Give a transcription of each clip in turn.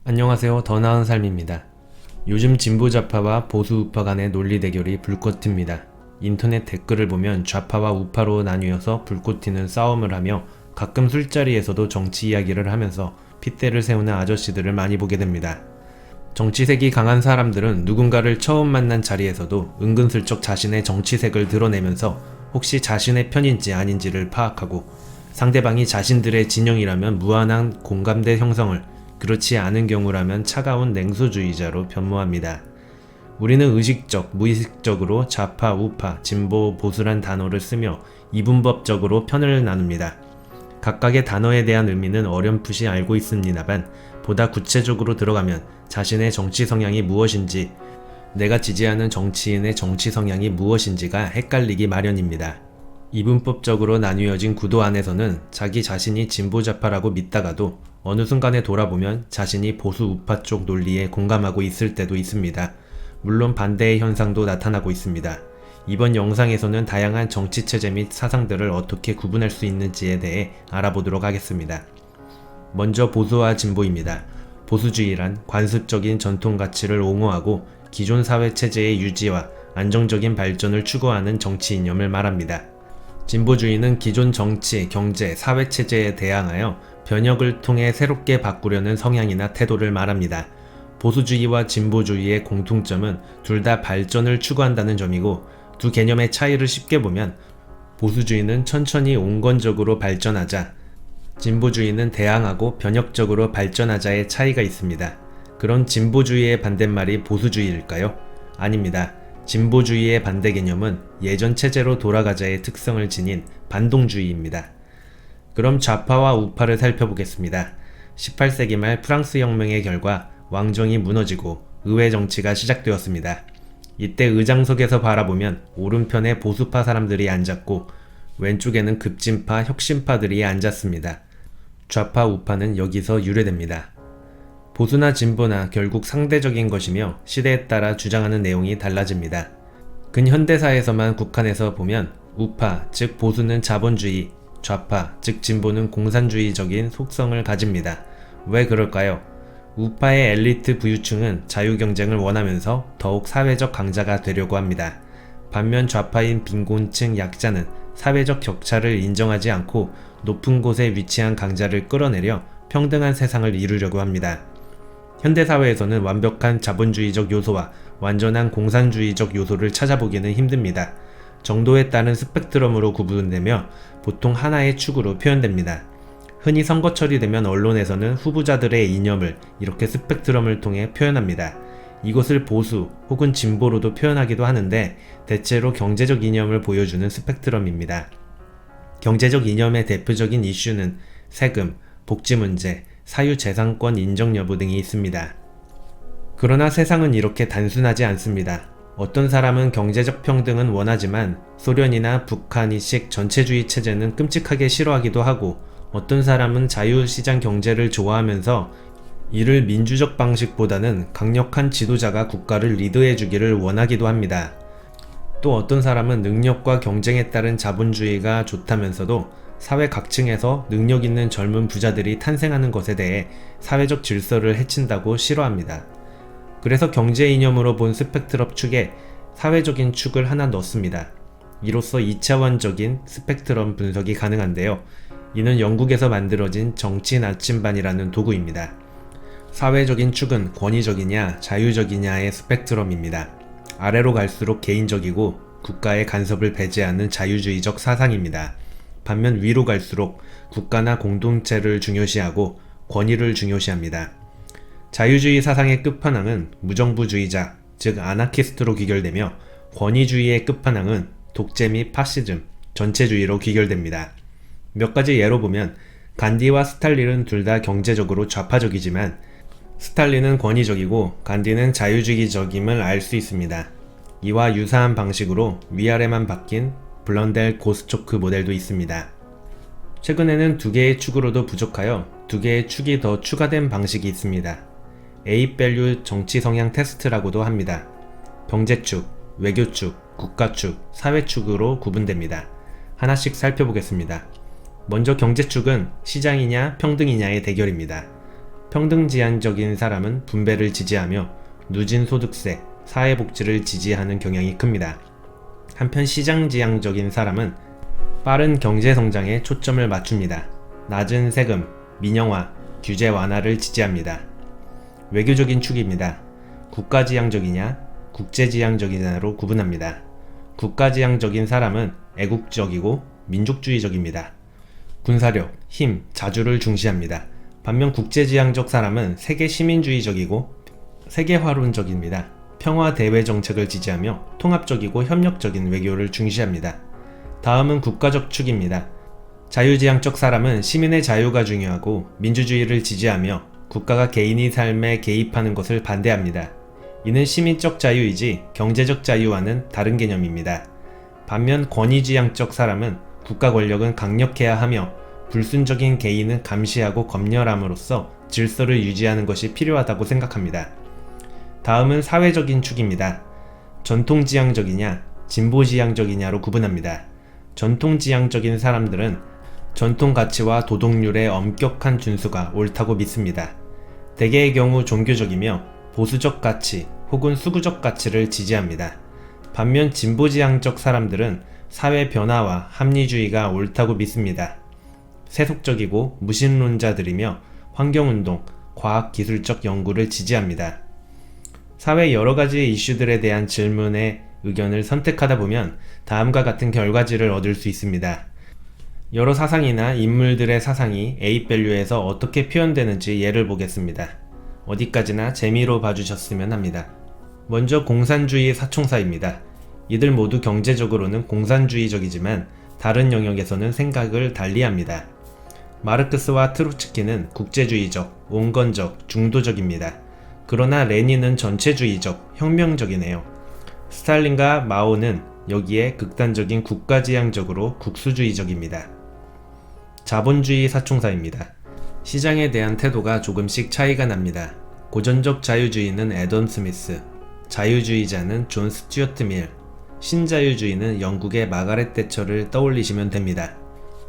안녕하세요. 더 나은 삶입니다. 요즘 진보 좌파와 보수 우파 간의 논리 대결이 불꽃 튑니다. 인터넷 댓글을 보면 좌파와 우파로 나뉘어서 불꽃 튀는 싸움을 하며 가끔 술자리에서도 정치 이야기를 하면서 핏대를 세우는 아저씨들을 많이 보게 됩니다. 정치색이 강한 사람들은 누군가를 처음 만난 자리에서도 은근슬쩍 자신의 정치색을 드러내면서 혹시 자신의 편인지 아닌지를 파악하고 상대방이 자신들의 진영이라면 무한한 공감대 형성을, 그렇지 않은 경우라면 차가운 냉소주의자로 변모합니다. 우리는 의식적, 무의식적으로 좌파, 우파, 진보, 보수란 단어를 쓰며 이분법적으로 편을 나눕니다. 각각의 단어에 대한 의미는 어렴풋이 알고 있습니다만 보다 구체적으로 들어가면 자신의 정치 성향이 무엇인지, 내가 지지하는 정치인의 정치 성향이 무엇인지가 헷갈리기 마련입니다. 이분법적으로 나뉘어진 구도 안에서는 자기 자신이 진보 좌파라고 믿다가도 어느 순간에 돌아보면 자신이 보수 우파 쪽 논리에 공감하고 있을 때도 있습니다. 물론 반대의 현상도 나타나고 있습니다. 이번 영상에서는 다양한 정치체제 및 사상들을 어떻게 구분할 수 있는지에 대해 알아보도록 하겠습니다. 먼저 보수와 진보입니다. 보수주의란 관습적인 전통 가치를 옹호하고 기존 사회체제의 유지와 안정적인 발전을 추구하는 정치 이념을 말합니다. 진보주의는 기존 정치, 경제, 사회체제에 대항하여 변혁을 통해 새롭게 바꾸려는 성향이나 태도를 말합니다. 보수주의와 진보주의의 공통점은 둘 다 발전을 추구한다는 점이고, 두 개념의 차이를 쉽게 보면 보수주의는 천천히 온건적으로 발전하자, 진보주의는 대항하고 변혁적으로 발전하자의 차이가 있습니다. 그럼 진보주의의 반대말이 보수주의일까요? 아닙니다. 진보주의의 반대 개념은 예전 체제로 돌아가자의 특성을 지닌 반동주의입니다. 그럼 좌파와 우파를 살펴보겠습니다. 18세기 말 프랑스 혁명의 결과 왕정이 무너지고 의회 정치가 시작되었습니다. 이때 의장석에서 바라보면 오른편에 보수파 사람들이 앉았고 왼쪽에는 급진파, 혁신파들이 앉았습니다. 좌파, 우파는 여기서 유래됩니다. 보수나 진보나 결국 상대적인 것이며 시대에 따라 주장하는 내용이 달라집니다. 근현대사에서만 국한해서 보면 우파, 즉 보수는 자본주의, 좌파, 즉 진보는 공산주의적인 속성을 가집니다. 왜 그럴까요? 우파의 엘리트 부유층은 자유경쟁을 원하면서 더욱 사회적 강자가 되려고 합니다. 반면 좌파인 빈곤층 약자는 사회적 격차를 인정하지 않고 높은 곳에 위치한 강자를 끌어내려 평등한 세상을 이루려고 합니다. 현대사회에서는 완벽한 자본주의적 요소와 완전한 공산주의적 요소를 찾아보기는 힘듭니다. 정도에 따른 스펙트럼으로 구분되며 보통 하나의 축으로 표현됩니다. 흔히 선거철이 되면 언론에서는 후보자들의 이념을 이렇게 스펙트럼을 통해 표현합니다. 이것을 보수 혹은 진보로도 표현하기도 하는데 대체로 경제적 이념을 보여주는 스펙트럼입니다. 경제적 이념의 대표적인 이슈는 세금, 복지 문제, 사유재산권 인정 여부 등이 있습니다. 그러나 세상은 이렇게 단순하지 않습니다. 어떤 사람은 경제적 평등은 원하지만 소련이나 북한이식 전체주의 체제는 끔찍하게 싫어하기도 하고, 어떤 사람은 자유시장 경제를 좋아하면서 이를 민주적 방식보다는 강력한 지도자가 국가를 리드해주기를 원하기도 합니다. 또 어떤 사람은 능력과 경쟁에 따른 자본주의가 좋다면서도 사회 각층에서 능력 있는 젊은 부자들이 탄생하는 것에 대해 사회적 질서를 해친다고 싫어합니다. 그래서 경제 이념으로 본 스펙트럼 축에 사회적인 축을 하나 넣습니다. 이로써 2차원적인 스펙트럼 분석이 가능한데요. 이는 영국에서 만들어진 정치 나침반이라는 도구입니다. 사회적인 축은 권위적이냐 자유적이냐의 스펙트럼입니다. 아래로 갈수록 개인적이고 국가의 간섭을 배제하는 자유주의적 사상입니다. 반면 위로 갈수록 국가나 공동체를 중요시하고 권위를 중요시합니다. 자유주의 사상의 끝판왕은 무정부주의자, 즉 아나키스트로 귀결되며 권위주의의 끝판왕은 독재 및 파시즘, 전체주의로 귀결됩니다. 몇 가지 예로 보면 간디와 스탈린은 둘 다 경제적으로 좌파적이지만 스탈린은 권위적이고 간디는 자유주의적임을 알 수 있습니다. 이와 유사한 방식으로 위아래만 바뀐 블런델 고스초크 모델도 있습니다. 최근에는 두 개의 축으로도 부족하여 두 개의 축이 더 추가된 방식이 있습니다. A-밸류 정치 성향 테스트라고도 합니다. 경제축, 외교축, 국가축, 사회축으로 구분됩니다. 하나씩 살펴보겠습니다. 먼저 경제축은 시장이냐 평등이냐의 대결입니다. 평등지향적인 사람은 분배를 지지하며 누진 소득세, 사회복지를 지지하는 경향이 큽니다. 한편 시장지향적인 사람은 빠른 경제성장에 초점을 맞춥니다. 낮은 세금, 민영화, 규제 완화를 지지합니다. 외교적인 축입니다. 국가지향적이냐, 국제지향적이냐로 구분합니다. 국가지향적인 사람은 애국적이고 민족주의적입니다. 군사력, 힘, 자주를 중시합니다. 반면 국제지향적 사람은 세계 시민주의적이고 세계화론적입니다. 평화 대외 정책을 지지하며 통합적이고 협력적인 외교를 중시합니다. 다음은 국가적 축입니다. 자유지향적 사람은 시민의 자유가 중요하고 민주주의를 지지하며 국가가 개인의 삶에 개입하는 것을 반대합니다. 이는 시민적 자유이지 경제적 자유와는 다른 개념입니다. 반면 권위지향적 사람은 국가 권력은 강력해야 하며 불순적인 개인은 감시하고 검열함으로써 질서를 유지하는 것이 필요하다고 생각합니다. 다음은 사회적인 축입니다. 전통지향적이냐, 진보지향적이냐로 구분합니다. 전통지향적인 사람들은 전통 가치와 도덕률의 엄격한 준수가 옳다고 믿습니다. 대개의 경우 종교적이며 보수적 가치 혹은 수구적 가치를 지지합니다. 반면 진보지향적 사람들은 사회 변화와 합리주의가 옳다고 믿습니다. 세속적이고 무신론자들이며 환경운동, 과학기술적 연구를 지지합니다. 사회 여러가지 이슈들에 대한 질문에 의견을 선택하다 보면 다음과 같은 결과지를 얻을 수 있습니다. 여러 사상이나 인물들의 사상이 에잇밸류에서 어떻게 표현되는지 예를 보겠습니다. 어디까지나 재미로 봐주셨으면 합니다. 먼저 공산주의 사총사입니다. 이들 모두 경제적으로는 공산주의적이지만 다른 영역에서는 생각을 달리합니다. 마르크스와 트로츠키는 국제주의적, 온건적, 중도적입니다. 그러나 레닌은 전체주의적, 혁명적이네요. 스탈린과 마오는 여기에 극단적인 국가지향적으로 국수주의적입니다. 자본주의 사총사입니다. 시장에 대한 태도가 조금씩 차이가 납니다. 고전적 자유주의는 애던 스미스, 자유주의자는 존 스튜어트 밀, 신자유주의는 영국의 마가렛 대처를 떠올리시면 됩니다.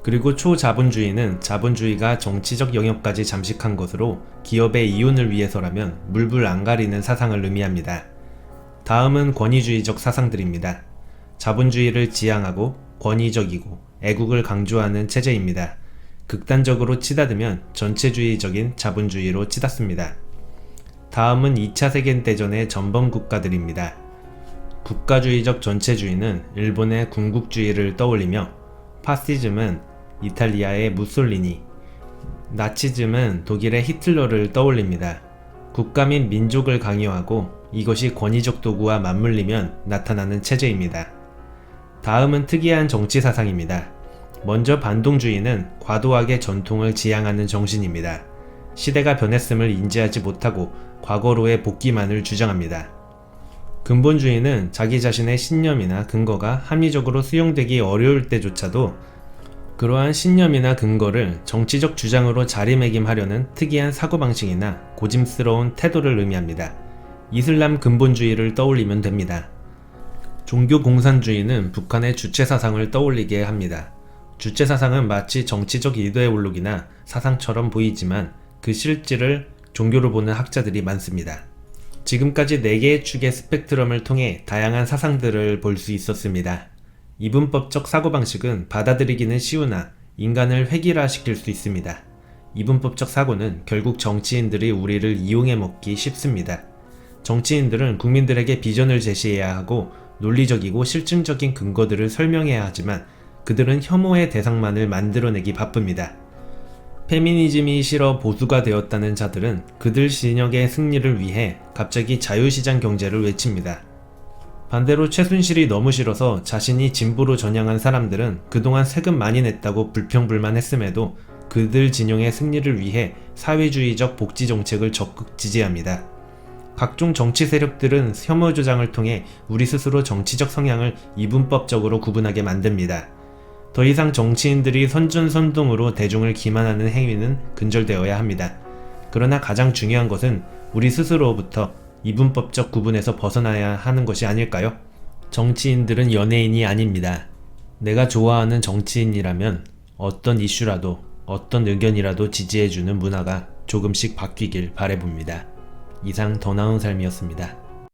그리고 초자본주의는 자본주의가 정치적 영역까지 잠식한 것으로 기업의 이윤을 위해서라면 물불 안 가리는 사상을 의미합니다. 다음은 권위주의적 사상들입니다. 자본주의를 지향하고 권위적이고 애국을 강조하는 체제입니다. 극단적으로 치닫으면 전체주의적인 자본주의로 치닫습니다. 다음은 2차 세계대전의 전범 국가들입니다. 국가주의적 전체주의는 일본의 군국주의를 떠올리며 파시즘은 이탈리아의 무솔리니, 나치즘은 독일의 히틀러를 떠올립니다. 국가 및 민족을 강요하고 이것이 권위적 도구와 맞물리면 나타나는 체제입니다. 다음은 특이한 정치 사상입니다. 먼저 반동주의는 과도하게 전통을 지향하는 정신입니다. 시대가 변했음을 인지하지 못하고 과거로의 복귀만을 주장합니다. 근본주의는 자기 자신의 신념이나 근거가 합리적으로 수용되기 어려울 때조차도 그러한 신념이나 근거를 정치적 주장으로 자리매김하려는 특이한 사고방식이나 고짐스러운 태도를 의미합니다. 이슬람 근본주의를 떠올리면 됩니다. 종교공산주의는 북한의 주체사상을 떠올리게 합니다. 주체사상은 마치 정치적 이데올로기나 사상처럼 보이지만 그 실질을 종교로 보는 학자들이 많습니다. 지금까지 4개의 축의 스펙트럼을 통해 다양한 사상들을 볼 수 있었습니다. 이분법적 사고방식은 받아들이기는 쉬우나 인간을 획일화시킬 수 있습니다. 이분법적 사고는 결국 정치인들이 우리를 이용해 먹기 쉽습니다. 정치인들은 국민들에게 비전을 제시해야 하고 논리적이고 실증적인 근거들을 설명해야 하지만 그들은 혐오의 대상만을 만들어내기 바쁩니다. 페미니즘이 싫어 보수가 되었다는 자들은 그들 진영의 승리를 위해 갑자기 자유시장 경제를 외칩니다. 반대로 최순실이 너무 싫어서 자신이 진보로 전향한 사람들은 그동안 세금 많이 냈다고 불평불만했음에도 그들 진영의 승리를 위해 사회주의적 복지 정책을 적극 지지합니다. 각종 정치 세력들은 혐오 조장을 통해 우리 스스로 정치적 성향을 이분법적으로 구분하게 만듭니다. 더 이상 정치인들이 선전선동으로 대중을 기만하는 행위는 근절되어야 합니다. 그러나 가장 중요한 것은 우리 스스로부터 이분법적 구분에서 벗어나야 하는 것이 아닐까요? 정치인들은 연예인이 아닙니다. 내가 좋아하는 정치인이라면 어떤 이슈라도 어떤 의견이라도 지지해주는 문화가 조금씩 바뀌길 바라봅니다. 이상 더 나은 삶이었습니다.